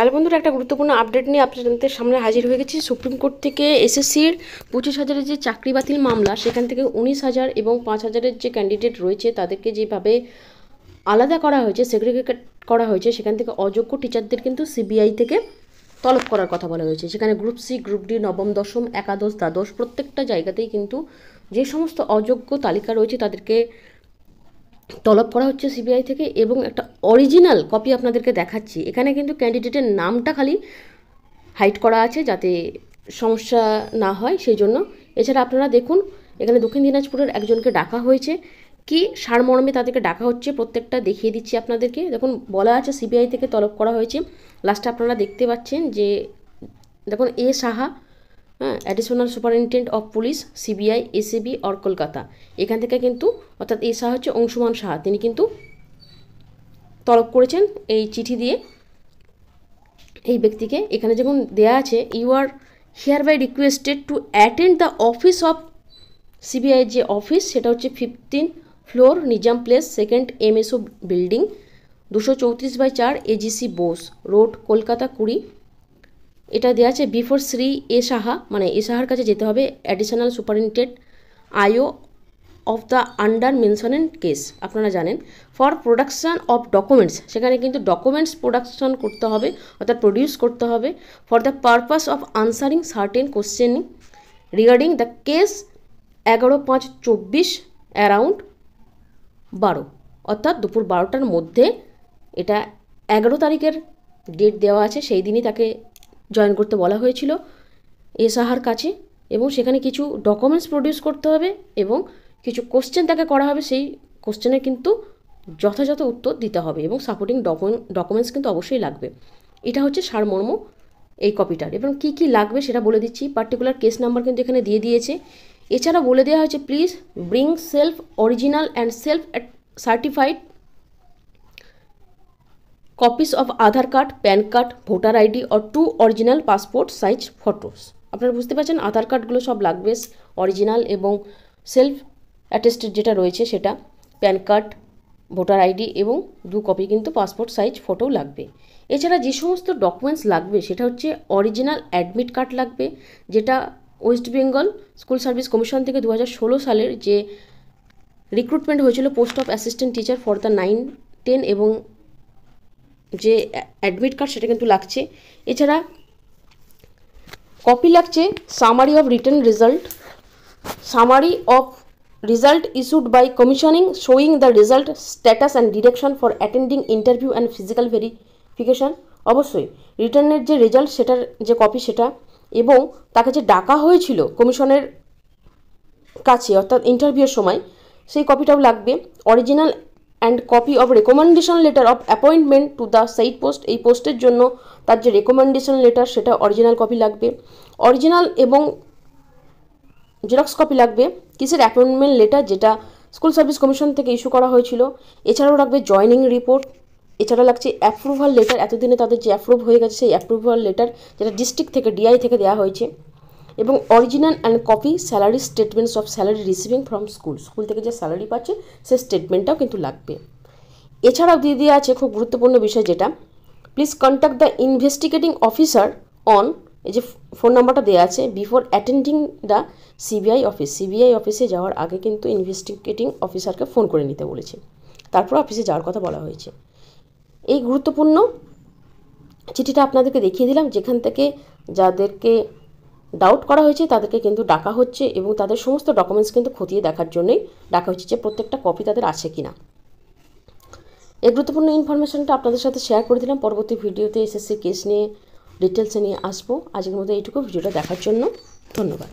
Hello বন্ধুরা, একটা গুরুত্বপূর্ণ আপডেট নিয়ে আপনাদের সামনে হাজির হয়ে গেছি। সুপ্রিম কোর্ট থেকে এসএসসির 25,000-এর যে চাকরি বাতিল মামলা, সেখান থেকে 19,000 এবং 5,000-এর যে ক্যান্ডিডেট রয়েছে তাদেরকে যেভাবে আলাদা করা হয়েছে, সেগ্রিগেট করা হয়েছে, সেখান থেকে অযোগ্য টিচারদের কিন্তু সিবিআই থেকে তলব করার কথা বলা হয়েছে। সেখানে গ্রুপ সি, গ্রুপ ডি, নবম, দশম, একাদশ, দ্বাদশ প্রত্যেকটা জায়গাতেই কিন্তু যে সমস্ত অযোগ্য তালিকা রয়েছে তাদেরকে তলব করা হচ্ছে সিবিআই থেকে। এবং একটা অরিজিনাল কপি আপনাদেরকে দেখাচ্ছি। এখানে কিন্তু ক্যান্ডিডেটের নামটা খালি হাইড করা আছে যাতে সমস্যা না হয় সেই জন্য। এছাড়া আপনারা দেখুন, এখানে দক্ষিণ দিনাজপুরের একজনকে ডাকা হয়েছে, কি সারমর্মে তাদেরকে ডাকা হচ্ছে প্রত্যেকটা দেখিয়ে দিচ্ছি আপনাদেরকে। দেখুন, বলা আছে সিবিআই থেকে তলব করা হয়েছে। লাস্টে আপনারা দেখতে পাচ্ছেন যে দেখুন, A Saha, additional superintendent of police, CBI, SAB or Kolkata. এখান থেকে কিন্তু, অর্থাৎ এ সাহা হচ্ছে অংশুমান সাহা, তিনি কিন্তু তলব করেছেন এই চিঠি দিয়ে এই ব্যক্তিকে। এখানে যখন দেয়া আছে, you are hereby requested to attend the office of CBI, যে অফিস সেটা হচ্ছে 15 floor, Nizam place, second MSO building, 234/4 AGC Bose road, Kolkata 20। এটা দেওয়া আছে বিফোর শ্রী এ সাহা, মানে এ সাহার কাছে যেতে হবে, additional superintendent IO of the under মেনশনের কেস। আপনারা জানেন, ফর প্রোডাকশান অফ ডকুমেন্টস, সেখানে কিন্তু ডকুমেন্টস প্রোডাকশন করতে হবে, অর্থাৎ প্রডিউস করতে হবে, for the purpose of answering certain questioning regarding the case 11/5/24 around 12, অর্থাৎ দুপুর 12টার মধ্যে। এটা 11 তারিখের ডেট দেওয়া আছে, সেই দিনই তাকে জয়েন করতে বলা হয়েছিল এ সাহার কাছে। এবং সেখানে কিছু ডকুমেন্টস প্রডিউস করতে হবে এবং কিছু কোশ্চেন তাকে করা হবে, সেই কোশ্চেনের কিন্তু যথাযথ উত্তর দিতে হবে এবং সাপোর্টিং ডকুমেন্টস কিন্তু অবশ্যই লাগবে। এটা হচ্ছে সারমর্ম এই কপিটার। এবং কি কি লাগবে সেটা বলে দিচ্ছি। পার্টিকুলার কেস নাম্বার কিন্তু এখানে দিয়ে দিয়েছে। এছাড়া বলে দেওয়া হয়েছে, please bring self original and self certified copies of Aadhaar card, pan card, voter ID or 2 original passport size photos. আপনারা বুঝতে পারছেন, আধার কার্ডগুলো সব লাগবে অরিজিনাল, এবং সেলফ অ্যাটেস্টেড যেটা রয়েছে সেটা, প্যান কার্ড, ভোটার আইডি এবং 2 কপি কিন্তু পাসপোর্ট সাইজ ফটোও লাগবে। এছাড়া যে সমস্ত ডকুমেন্টস লাগবে সেটা হচ্ছে অরিজিনাল অ্যাডমিট কার্ড লাগবে, যেটা West Bengal school service commission থেকে 2016 সালের যে রিক্রুটমেন্ট হয়েছিল post of assistant teacher for the 9, 10 এবং যে অ্যাডমিট কার্ড সেটা কিন্তু লাগছে। এছাড়া কপি লাগছে summary of written result, summary of result issued by commissioning showing the result status and direction for attending interview and physical verification. অবশ্যই রিটার্নের যে রেজাল্ট সেটার যে কপি সেটা, এবং তাকে যে ডাকা হয়েছিল কমিশনের কাছে অর্থাৎ ইন্টারভিউয়ের সময়, সেই কপিটাও লাগবে। Original and copy of recommendation letter of appointment to the said post, এই পোস্টের জন্য তার যে রেকমেন্ডেশন লেটার সেটা অরিজিনাল কপি লাগবে। অরিজিনাল এবং জেরক্স কপি লাগবে কিসের, অ্যাপয়েন্টমেন্ট লেটার যেটা স্কুল সার্ভিস কমিশন থেকে ইস্যু করা হয়েছিল। এছাড়াও লাগবে জয়নিং রিপোর্ট। এছাড়া লাগছে অ্যাপ্রুভাল লেটার, এতদিনে তাদের যে অ্যাপ্রুভ হয়ে গেছে সেই অ্যাপ্রুভাল লেটার, যেটা ডিস্ট্রিক্ট থেকে ডিআই থেকে দেওয়া হয়েছে। এবং original and copy salary statements of salary receiving from school থেকে যে স্যালারি পাচ্ছে সেই স্টেটমেন্টটাও কিন্তু লাগবে। এছাড়াও দিয়ে দেওয়া আছে খুব গুরুত্বপূর্ণ বিষয় যেটা, please contact the investigating officer on, এই যে ফোন নাম্বারটা দেওয়া আছে, before attending the CBI office. CBI অফিসে যাওয়ার আগে কিন্তু ইনভেস্টিগেটিং অফিসারকে ফোন করে নিতে বলেছে, তারপর অফিসে যাওয়ার কথা বলা হয়েছে। এই গুরুত্বপূর্ণ চিঠিটা আপনাদেরকে দেখিয়ে দিলাম, যেখান থেকে যাদেরকে ডাউট করা হয়েছে তাদেরকে কিন্তু ডাকা হচ্ছে এবং তাদের সমস্ত ডকুমেন্টস কিন্তু খতিয়ে দেখার জন্যই ডাকা হচ্ছে যে প্রত্যেকটা কপি তাদের আছে কিনা। এই গুরুত্বপূর্ণ ইনফরমেশনটা আপনাদের সাথে শেয়ার করে দিলাম। পরবর্তী ভিডিওতে এসএসসি কেস নিয়ে ডিটেলসে নিয়ে আসবো। আজকের মতো এইটুকু। ভিডিওটা দেখার জন্য ধন্যবাদ।